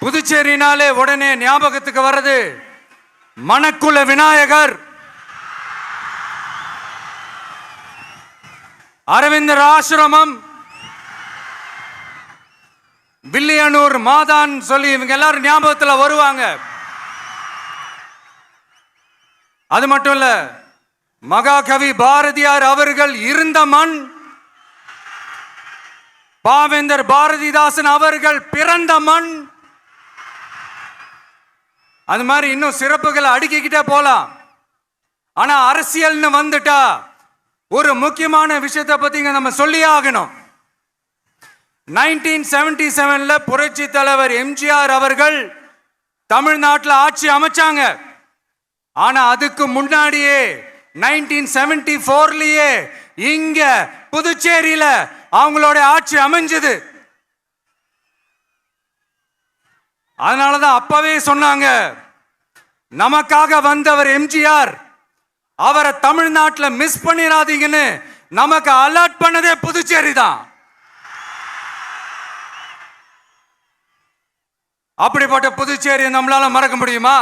புதுச்சேரினாலே உடனே ஞாபகத்துக்கு வர்றது மணக்குள விநாயகர், அரவிந்தர் ஆசிரமம், வில்லியனூர் மாதான் சொல்லி இவங்க எல்லாரும் ஞாபகத்தில் வருவாங்க. அது மட்டும் இல்ல, மகாகவி பாரதியார் அவர்கள் இருந்த மண், பாவேந்தர் பாரதிதாசன் அவர்கள் பிறந்த மண். அது மாதிரி இன்னும் சிறப்புகளை அடுக்கிக்கிட்டே போலாம். ஆனா அரசியல்னு வந்துட்டா ஒரு முக்கியமான விஷயத்தை பத்தி நம்ம சொல்லியே ஆகணும். 1977 புரட்சி தலைவர் எம்ஜிஆர் அவர்கள் தமிழ்நாட்டில் ஆட்சி அமைச்சாங்க. ஆனா அதுக்கு முன்னாடியே 1974 இங்க புதுச்சேரியில அவங்களோட ஆட்சி அமைஞ்சது. அதனாலதான் அப்பவே சொன்னாங்க, நமக்காக வந்தவர் எம்ஜிஆர், அவரை தமிழ்நாட்டில் மிஸ் பண்ணிடாதீங்கன்னு நமக்கு அலர்ட் பண்ணதே புதுச்சேரி தான். அப்படிப்பட்ட புதுச்சேரியை நம்மளால மறக்க முடியுமா?